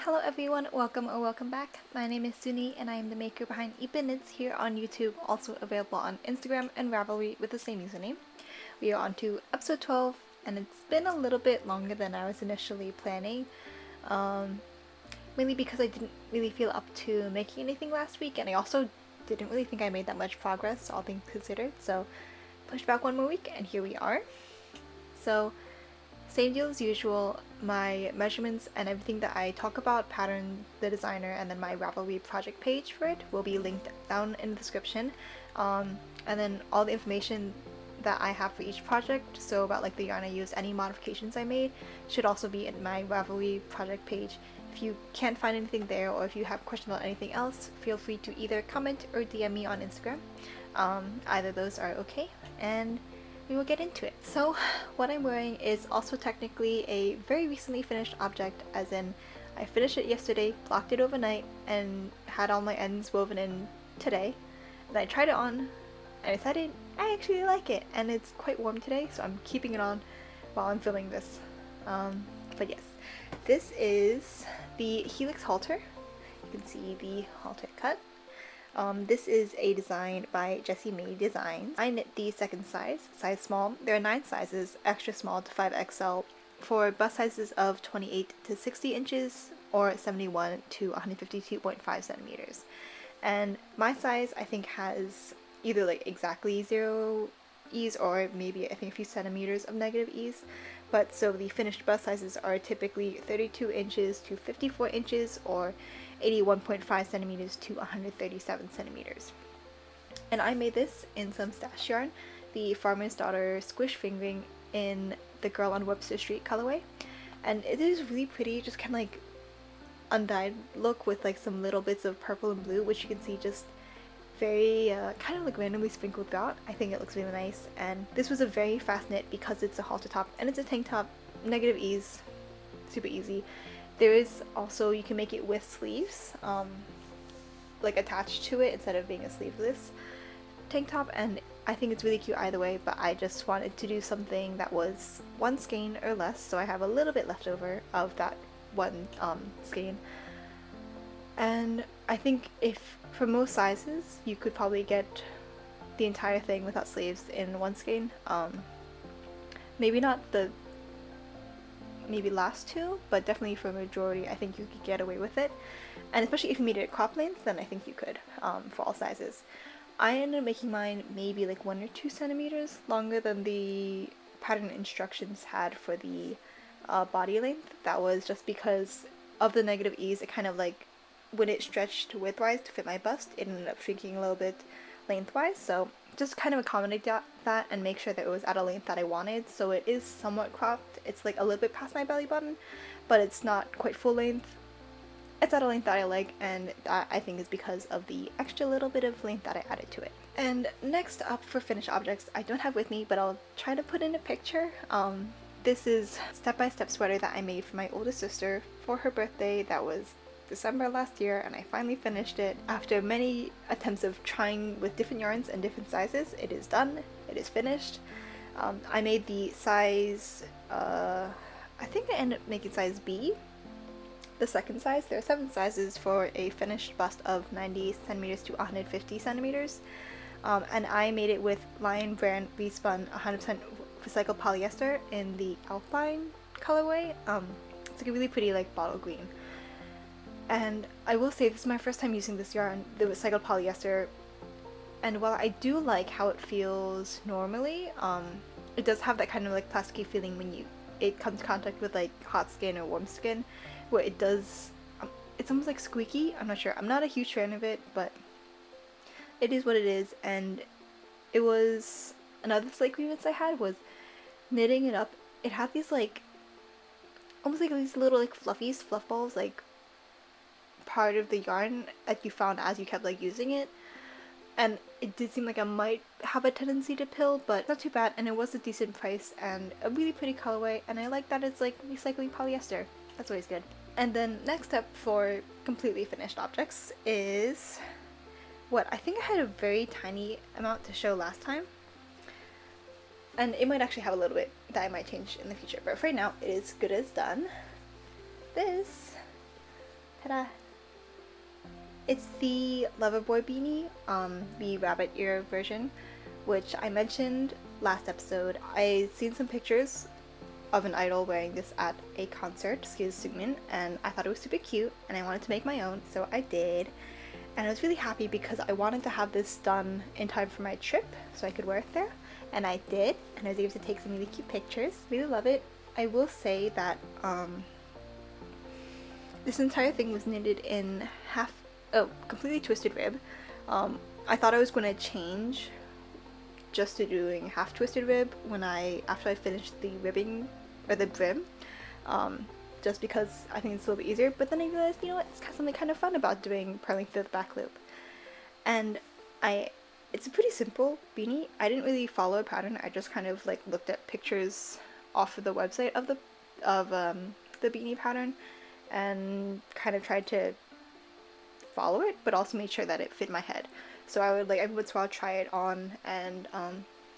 Hello everyone, welcome or welcome back. My name is Suni and I am the maker behind ippeun here on YouTube, also available on Instagram and Ravelry with the same username. We are on to episode 12 and it's been a little bit longer than I was initially planning. Mainly because I didn't really feel up to making anything last week, and I also didn't really think I made that much progress, all things considered, so pushed back one more week and here we are. So same deal as usual, my measurements and everything that I talk about, pattern, the designer, and then my Ravelry project page for it will be linked down in the description. And then all the information that I have for each project, so about like the yarn I used, any modifications I made, should also be in my Ravelry project page. If you can't find anything there, or if you have questions about anything else, feel free to either comment or DM me on Instagram. Either of those are okay, and we will get into it. So what I'm wearing is also technically a very recently finished object, as in I finished it yesterday, blocked it overnight, and had all my ends woven in today. And I tried it on and I decided I actually like it, and it's quite warm today, so I'm keeping it on while I'm filming this. But yes, this is the Helix halter. You can see the halter cut. This is a design by Jessie Designs. I knit the second size small. There are 9 sizes, extra small to 5XL, for bust sizes of 28 to 60 inches or 71 to 152.5 centimeters. And my size I think has either like exactly 0 ease or maybe I think a few centimeters of negative ease. But so the finished bust sizes are typically 32 inches to 54 inches or 81.5 centimeters to 137 centimeters. And I made this in some stash yarn, the Farmer's Daughter Squish Fingering in the Girl on Webster Street colorway. And it is really pretty, just kind of like undyed look with like some little bits of purple and blue, which you can see just very kind of like randomly sprinkled throughout. I think it looks really nice, and this was a very fast knit because it's a halter top and it's a tank top, negative ease, super easy. There is also, you can make it with sleeves, like attached to it instead of being a sleeveless tank top, and I think it's really cute either way, but I just wanted to do something that was 1 skein or less, so I have a little bit left over of that 1 skein. And I think if for most sizes you could probably get the entire thing without sleeves in 1 skein. Maybe not the last 2, but definitely for a majority I think you could get away with it. And especially if you made it crop length, then I think you could, for all sizes. I ended up making mine maybe like 1 or 2 centimeters longer than the pattern instructions had for the body length. That was just because of the negative ease. It kind of like, when it stretched widthwise to fit my bust, it ended up shrinking a little bit lengthwise, so just kind of accommodate that and make sure that it was at a length that I wanted. So it is somewhat cropped. It's like a little bit past my belly button, but it's not quite full length. It's at a length that I like, and that I think is because of the extra little bit of length that I added to it. And next up for finished objects, I don't have with me, but I'll try to put in a picture. This is step-by-step sweater that I made for my older sister for her birthday. That was December last year, and I finally finished it after many attempts of trying with different yarns and different sizes. It is done. It is finished. I made the size, I think I ended up making size B, the second size. There are 7 sizes for a finished bust of 90 centimeters to 150 centimeters. And I made it with Lion brand re-spun 100% recycled polyester in the alpine colorway. It's like a really pretty like bottle green. And I will say this is my first time using this yarn, the recycled polyester, and while I do like how it feels normally, it does have that kind of like plasticky feeling when it comes in contact with like hot skin or warm skin, where it does, it's almost like squeaky. I'm not sure. I'm not a huge fan of it, but it is what it is. And it was, another slight grievance I had was knitting it up. It had these like, almost like these little like fluffies, fluff balls, like part of the yarn that you found as you kept like using it, and it did seem like I might have a tendency to pill, but not too bad, and it was a decent price and a really pretty colorway, and I like that it's like recycling polyester. That's always good. And then next up for completely finished objects is what I think I had a very tiny amount to show last time, and it might actually have a little bit that I might change in the future, but for right now it is good as done. This Ta-da! It's the Loverboy beanie, the rabbit ear version, which I mentioned last episode. I seen some pictures of an idol wearing this at a concert, and I thought it was super cute, and I wanted to make my own, so I did. And I was really happy because I wanted to have this done in time for my trip, so I could wear it there, and I did, and I was able to take some really cute pictures. Really love it. I will say that this entire thing was knitted in completely twisted rib. I thought I was going to change just to doing half twisted rib after I finished the ribbing or the brim, just because I think it's a little bit easier. But then I realized, you know what, it's got something kind of fun about doing purling through the back loop. And it's a pretty simple beanie. I didn't really follow a pattern. I just kind of like looked at pictures off of the website of the beanie pattern and kind of tried to follow it, but also made sure that it fit my head. So I would every once in a while try it on and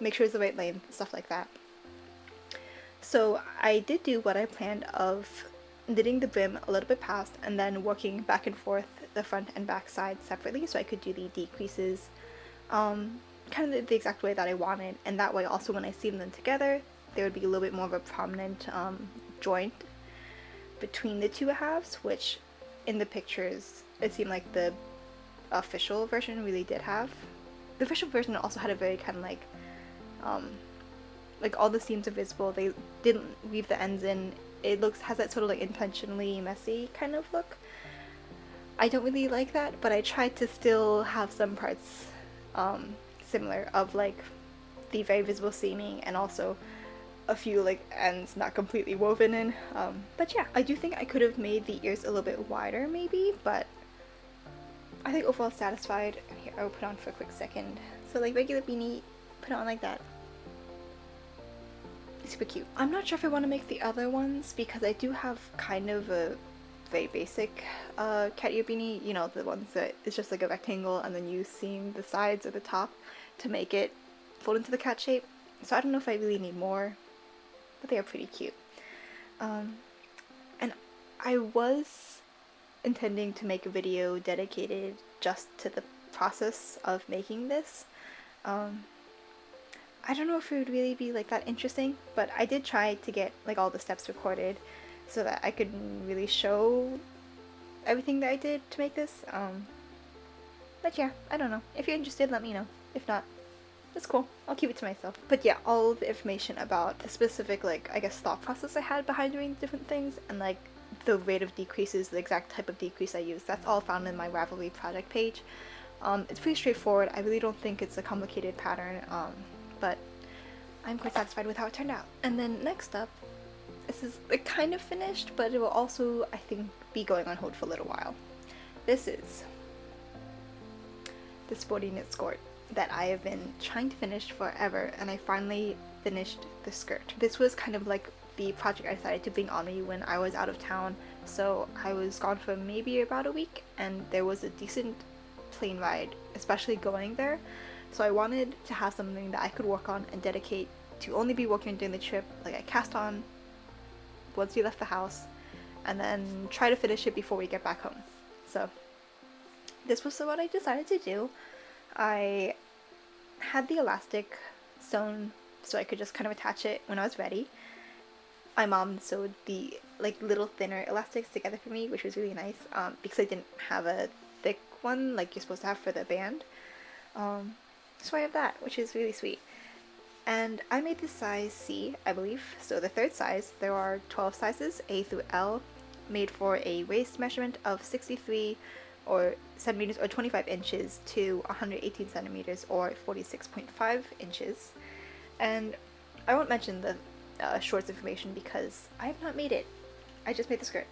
make sure it's the right length, stuff like that. So I did do what I planned of knitting the brim a little bit past and then working back and forth the front and back side separately so I could do the decreases kind of the exact way that I wanted, and that way also when I seam them together there would be a little bit more of a prominent joint between the two halves, which in the pictures it seemed like the official version really did have. The official version also had a very kind of like all the seams are visible, they didn't weave the ends in. It has that sort of like intentionally messy kind of look. I don't really like that, but I tried to still have some parts similar of like the very visible seaming and also a few like ends not completely woven in. But yeah, I do think I could have made the ears a little bit wider maybe, but I think overall satisfied. Here, I will put on for a quick second. So like regular beanie, put it on like that. Super cute. I'm not sure if I want to make the other ones because I do have kind of a very basic cat ear beanie, you know, the ones that it's just like a rectangle and then you seam the sides or the top to make it fold into the cat shape. So I don't know if I really need more, but they are pretty cute. And I was intending to make a video dedicated just to the process of making this. I don't know if it would really be like that interesting, but I did try to get like all the steps recorded so that I could really show everything that I did to make this. But yeah, I don't know. If you're interested, let me know. If not, it's cool. I'll keep it to myself. But yeah, all the information about the specific, like, I guess thought process I had behind doing different things and like the rate of decreases, the exact type of decrease I used, that's all found in my Ravelry project page. It's pretty straightforward. I really don't think it's a complicated pattern, but I'm quite satisfied with how it turned out. And then next up, this is like kind of finished, but it will also, I think, be going on hold for a little while. This is the sporty knit skort that I have been trying to finish forever, and I finally finished the skirt. This was kind of like the project I decided to bring on me when I was out of town, so I was gone for maybe about a week, and there was a decent plane ride, especially going there, so I wanted to have something that I could work on and dedicate to only be working during the trip. Like I cast on once we left the house and then try to finish it before we get back home. So this was what I decided to do. I had the elastic sewn so I could just kind of attach it when I was ready. My mom sewed the like little thinner elastics together for me, which was really nice, because I didn't have a thick one like you're supposed to have for the band. So I have that, which is really sweet. And I made this size C, I believe, so the third size. There are 12 sizes, A through L, made for a waist measurement of 63 or centimeters or 25 inches to 118 centimeters or 46.5 inches. And I won't mention the shorts information because I have not made it. I just made the skirt.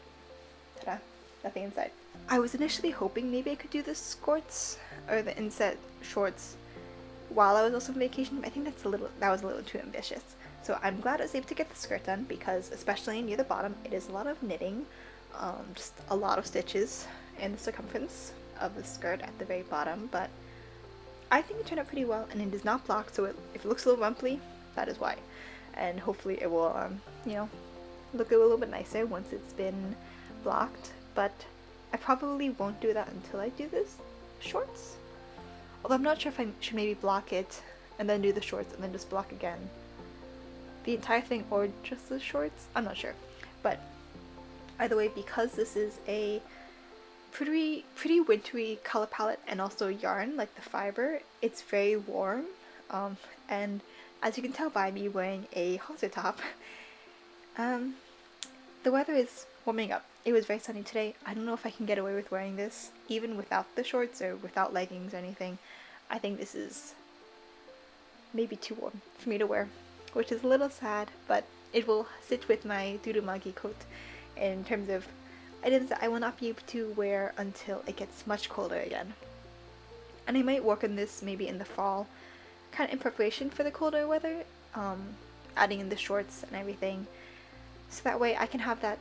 Ta-da! Nothing inside. I was initially hoping maybe I could do the skirts or the inset shorts while I was also on vacation. I think that was a little too ambitious. So I'm glad I was able to get the skirt done because especially near the bottom it is a lot of knitting, just a lot of stitches in the circumference of the skirt at the very bottom, but I think it turned out pretty well, and it is not blocked, so if it looks a little rumply, that is why. And hopefully it will, you know, look a little bit nicer once it's been blocked. But I probably won't do that until I do this shorts. Although I'm not sure if I should maybe block it and then do the shorts and then just block again. The entire thing or just the shorts? I'm not sure. But either way, because this is a pretty wintry color palette and also yarn, like the fiber, it's very warm. And as you can tell by me wearing a halter top, the weather is warming up. It was very sunny today. I don't know if I can get away with wearing this even without the shorts or without leggings or anything. I think this is maybe too warm for me to wear, which is a little sad, but it will sit with my Durumagi coat in terms of items that I will not be able to wear until it gets much colder again. And I might work on this maybe in the fall, kind of in preparation for the colder weather, adding in the shorts and everything, so that way I can have that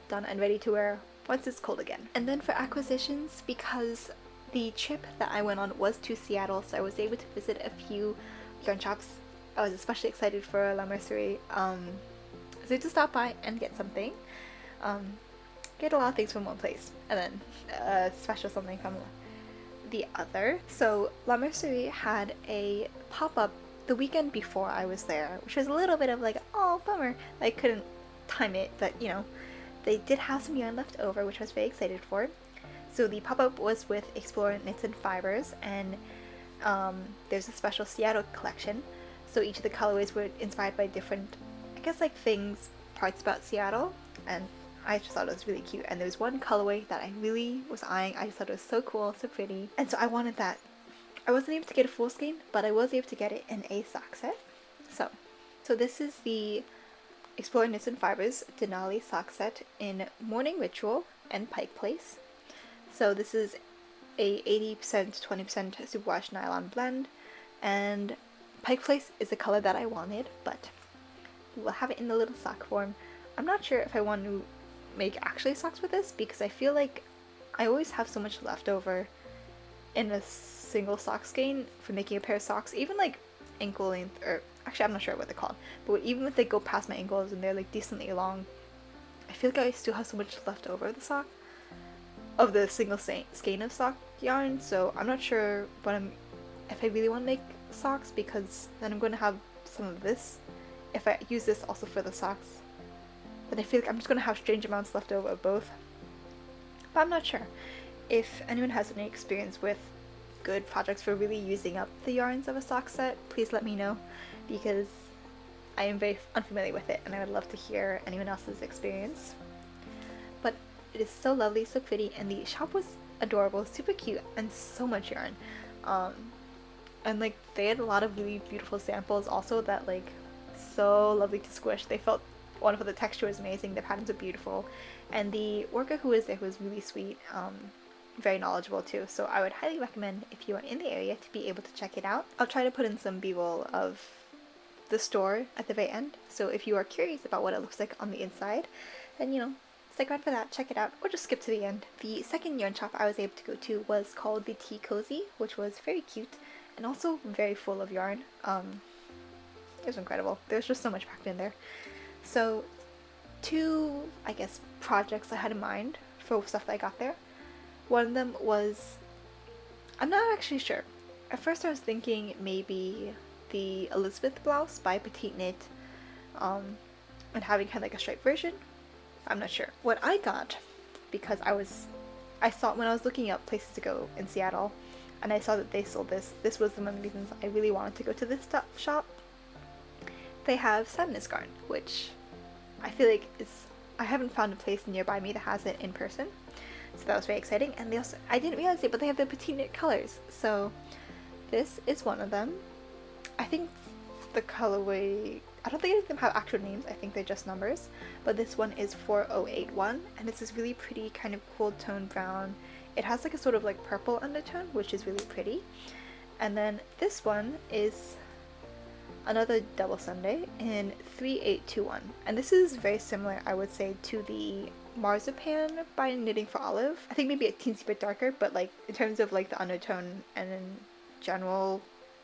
done and ready to wear once it's cold again. And then for acquisitions, because the trip that I went on was to Seattle, so I was able to visit a few yarn shops. I was especially excited for La Mercerie, so to stop by and get something. Get a lot of things from one place, and then special something from the other. So La Mercerie had a pop-up the weekend before I was there, which was a little bit of like, oh bummer, I couldn't time it, but you know, they did have some yarn left over, which I was very excited for. So the pop-up was with Explore Knits and Fibers, and there's a special Seattle collection. So each of the colorways were inspired by different, I guess, like things, parts about Seattle, and I just thought it was really cute. And there was one colorway that I really was eyeing. I just thought it was so cool, so pretty, and so I wanted that. I wasn't able to get a full skein, but I was able to get it in a sock set. So this is the Explore Knits and Fibers Denali sock set in Morning Ritual and Pike Place. So this is a 80% 20% superwash nylon blend, and Pike Place is the color that I wanted, but we'll have it in the little sock form. I'm not sure if I want to make actually socks with this, because I feel like I always have so much left over in a single sock skein for making a pair of socks, even like ankle length, or actually I'm not sure what they're called, but even if they go past my ankles and they're like decently long, I feel like I still have so much left over the sock of the single skein of sock yarn. So I'm not sure if I really want to make socks, because then I'm going to have some of this. If I use this also for the socks, then I feel like I'm just going to have strange amounts left over of both. But I'm not sure. If anyone has any experience with good projects for really using up the yarns of a sock set, please let me know, because I am very unfamiliar with it and I would love to hear anyone else's experience. But it is so lovely, so pretty, and the shop was adorable, super cute, and so much yarn. And like they had a lot of really beautiful samples also that like so lovely to squish. They felt wonderful, the texture was amazing, the patterns are beautiful, and the worker who was there was really sweet, very knowledgeable too. So I would highly recommend, if you are in the area, to be able to check it out. I'll try to put in some b-roll of the store at the very end, so if you are curious about what it looks like on the inside, then you know, stick around for that, check it out, or just skip to the end. The second yarn shop I was able to go to was called the Tea Cozy, which was very cute and also very full of yarn. It was incredible. There's just so much packed in there. So two, I guess, projects I had in mind for stuff that I got there. One of them was, I'm not actually sure. At first I was thinking maybe the Elizabeth blouse by Petite Knit, and having kind of like a striped version. I'm not sure. What I got, because I saw when I was looking up places to go in Seattle, and I saw that they sold this. This was one of the reasons I really wanted to go to this shop. They have sadness garn, which I feel like I haven't found a place nearby me that has it in person. So that was very exciting, and they also, I didn't realize it, but they have the Petite Knit colors. So this is one of them. I think the colorway, I don't think any of them have actual names, I think they're just numbers, but this one is 4081, and it's this really pretty kind of cool tone brown. It has like a sort of like purple undertone, which is really pretty. And then this one is another double Sunday in 3821, and this is very similar, I would say, to the Marzipan by Knitting for Olive. I think maybe a teensy bit darker, but like in terms of like the undertone and in general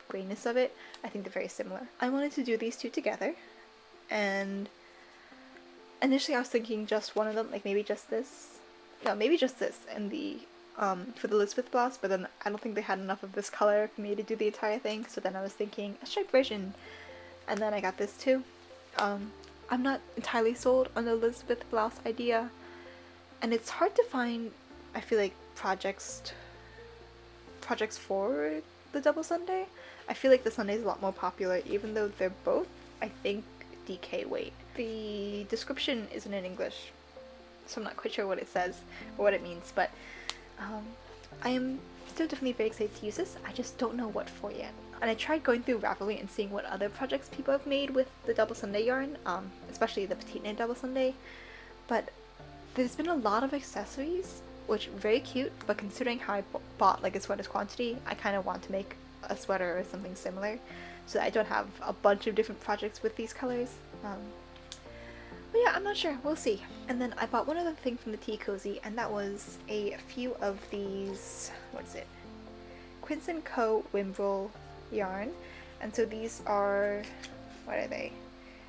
grayness of it, I think they're very similar. I wanted to do these two together, and initially I was thinking just one of them, like maybe just this no, maybe just this and the for the Elizabeth blouse, but then I don't think they had enough of this color for me to do the entire thing, so then I was thinking a striped version, and then I got this too. I'm not entirely sold on the Elizabeth blouse idea, and it's hard to find, I feel like, projects for the double Sunday. I feel like the Sunday is a lot more popular, even though they're both, I think, DK weight. The description isn't in English, so I'm not quite sure what it says or what it means, but I am still definitely very excited to use this. I just don't know what for yet. And I tried going through Ravelry and seeing what other projects people have made with the double Sunday yarn, especially the petite knit double Sunday, but there's been a lot of accessories, which are very cute, but considering how I bought like a sweater's quantity, I kind of want to make a sweater or something similar, so I don't have a bunch of different projects with these colors. But yeah, I'm not sure. We'll see. And then I bought one other thing from the Tea Cozy, and that was a few of these, what is it? Quince & Co. Wimbrel yarn. And so these are, what are they?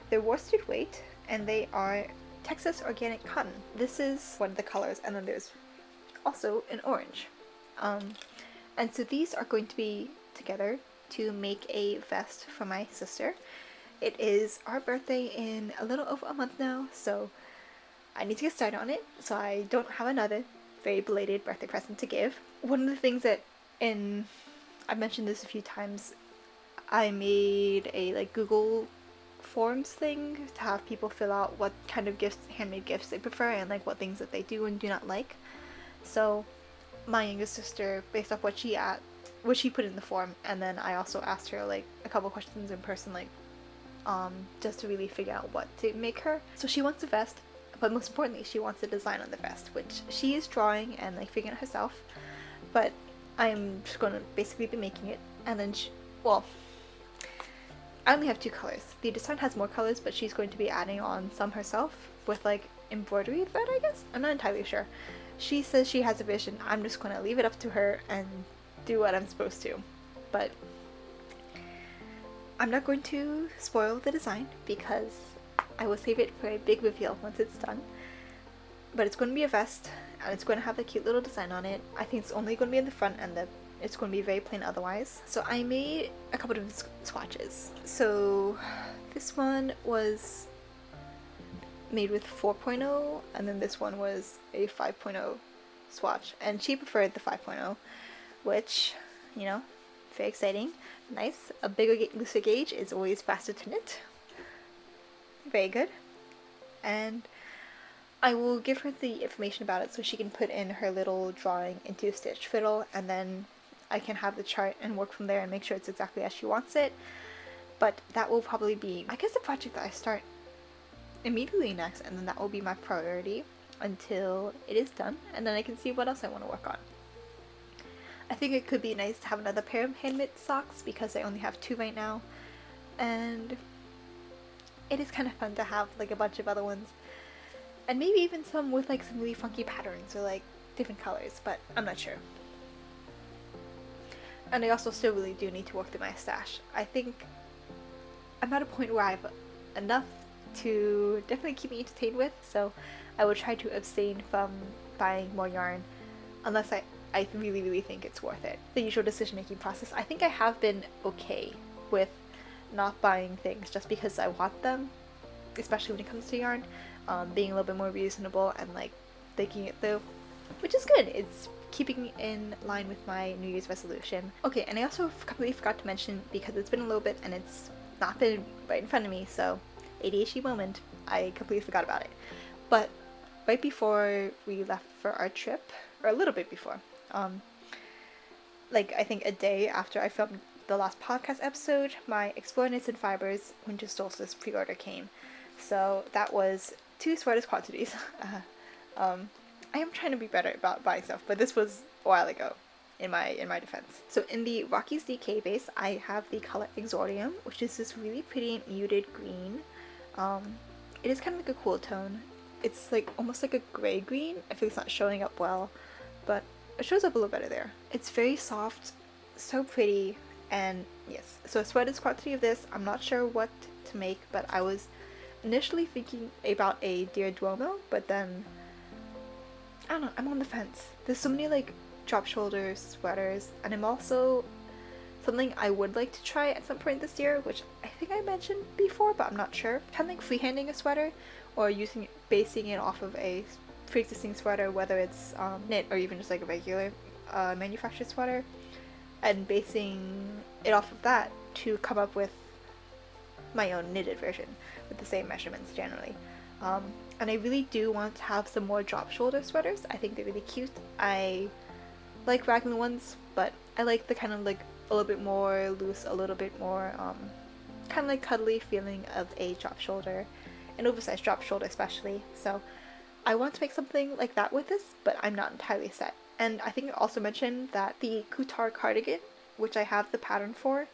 They're worsted weight, and they are Texas organic cotton. This is one of the colors, and then there's also an orange. And so these are going to be together to make a vest for my sister. It is our birthday in a little over a month now, so I need to get started on it, so I don't have another very belated birthday present to give. One of the things that, I've mentioned this a few times, I made a like Google Forms thing to have people fill out what kind of gifts, handmade gifts they prefer, and like what things that they do and do not like. So my youngest sister, based off what she put in the form, and then I also asked her like a couple questions in person, like just to really figure out what to make her. So she wants a vest, but most importantly she wants a design on the vest, which she is drawing and like figuring out herself, but I'm just going to basically be making it. And then well, I only have 2 colors. The design has more colors, but she's going to be adding on some herself with like embroidery thread, I guess. I'm not entirely sure. She says she has a vision. I'm just going to leave it up to her and do what I'm supposed to. But I'm not going to spoil the design because I will save it for a big reveal once it's done. But it's going to be a vest, and it's going to have a cute little design on it. I think it's only going to be in the front, and it's going to be very plain otherwise. So I made a couple of swatches. So this one was made with 4.0, and then this one was a 5.0 swatch, and she preferred the 5.0, which, you know, very exciting. Nice. A bigger, looser gauge is always faster to knit. Very good. And I will give her the information about it so she can put in her little drawing into Stitch Fiddle, and then I can have the chart and work from there and make sure it's exactly as she wants it. But that will probably be, I guess, the project that I start immediately next, and then that will be my priority until it is done, and then I can see what else I want to work on. I think it could be nice to have another pair of hand-knit socks because I only have 2 right now, and it is kind of fun to have like a bunch of other ones, and maybe even some with like some really funky patterns or like different colors, but I'm not sure. And I also still really do need to work through my stash. I think I'm at a point where I have enough to definitely keep me entertained with, so I will try to abstain from buying more yarn unless I really think it's worth it. The usual decision-making process. I think I have been okay with not buying things just because I want them, especially when it comes to yarn, being a little bit more reasonable and like thinking it through, which is good. It's keeping in line with my New Year's resolution. Okay, and I also completely forgot to mention, because it's been a little bit and it's not been right in front of me, so ADHD moment, I completely forgot about it. But right before we left for our trip, or a little bit before, like I think a day after I filmed the last podcast episode, my Explore Knits and Fibers Winter Solstice pre-order came. So that was 2 sweaters quantities. I am trying to be better about buying stuff, but this was a while ago in my defense. So in the Rockies DK base, I have the color Exordium, which is this really pretty muted green. It is kind of like a cool tone. It's like almost like a gray green. I feel it's not showing up well, but it shows up a little better there. It's very soft, so pretty, and yes. So a sweater's quantity of this, I'm not sure what to make, but I was initially thinking about a Dear Duomo, but then I don't know, I'm on the fence. There's so many like drop shoulder sweaters, and I'm also something I would like to try at some point this year, which I think I mentioned before, but I'm not sure. Kind of like freehanding a sweater, or basing it off of a pre-existing sweater, whether it's knit or even just like a regular manufactured sweater, and basing it off of that to come up with my own knitted version with the same measurements generally. And I really do want to have some more drop shoulder sweaters. I think they're really cute. I like raglan ones, but I like the kind of like a little bit more loose, a little bit more kind of like cuddly feeling of a drop shoulder, an oversized drop shoulder especially. So I want to make something like that with this, but I'm not entirely set. And I think I also mentioned that the couture cardigan, which I have the pattern for,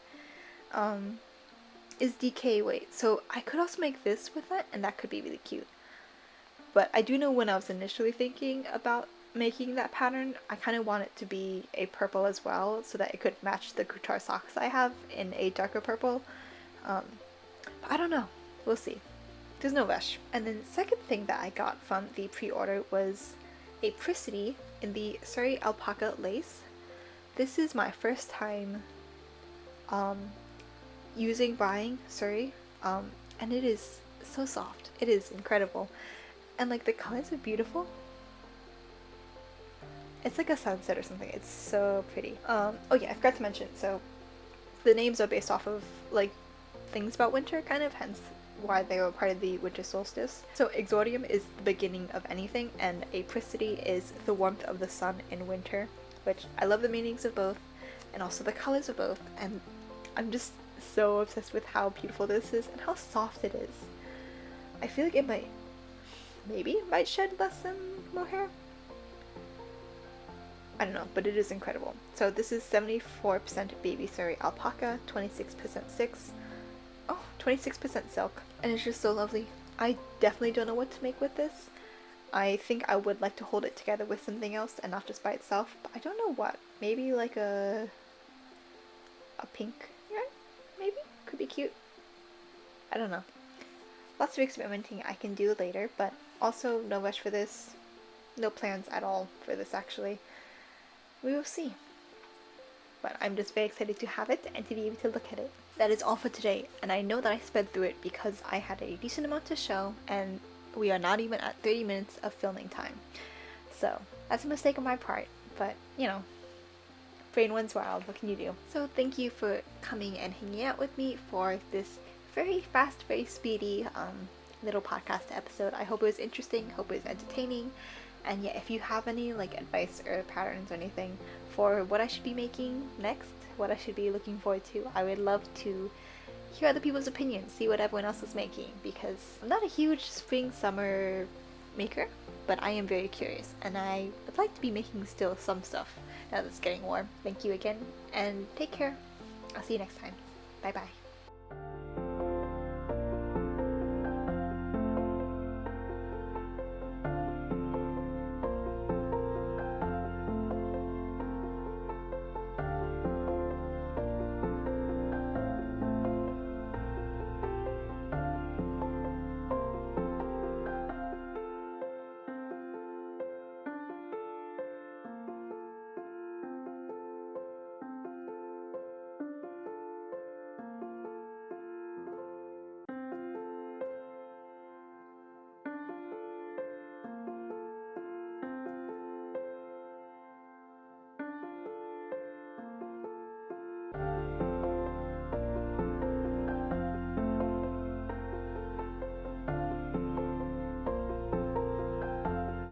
is DK weight. So I could also make this with it, and that could be really cute. But I do know when I was initially thinking about making that pattern, I kind of want it to be a purple as well, so that it could match the couture socks I have in a darker purple. But I don't know. We'll see. There's no rush. And then the second thing that I got from the pre-order was a Prissity in the Surrey alpaca lace. This is my first time buying Surrey, and it is so soft. It is incredible. And like the colors are beautiful. It's like a sunset or something. It's so pretty. Oh yeah, I forgot to mention. So the names are based off of like things about winter, kind of, hence why they were part of the winter solstice. So exordium is the beginning of anything, and apricity is the warmth of the sun in winter, which I love the meanings of both, and also the colors of both. And I'm just so obsessed with how beautiful this is and how soft it is. I feel like it might shed less than mohair. I don't know, but it is incredible. So this is 74% baby Surrey alpaca, 26% 26% silk, and it's just so lovely. I definitely don't know what to make with this. I think I would like to hold it together with something else and not just by itself, but I don't know what. Maybe like a pink yarn? Maybe? Could be cute. I don't know. Lots of experimenting I can do later, but also no rush for this. No plans at all for this actually. We will see. But I'm just very excited to have it and to be able to look at it. That is all for today, and I know that I sped through it because I had a decent amount to show, and we are not even at 30 minutes of filming time. So that's a mistake on my part, but you know, brain runs wild, what can you do? So thank you for coming and hanging out with me for this very fast, very speedy little podcast episode. I hope it was interesting, hope it was entertaining. And yeah, if you have any like advice or patterns or anything for what I should be making next, what I should be looking forward to, I would love to hear other people's opinions, see what everyone else is making, because I'm not a huge spring summer maker, but I am very curious, and I would like to be making still some stuff now that it's getting warm. Thank you again, and take care. I'll see you next time. Bye bye.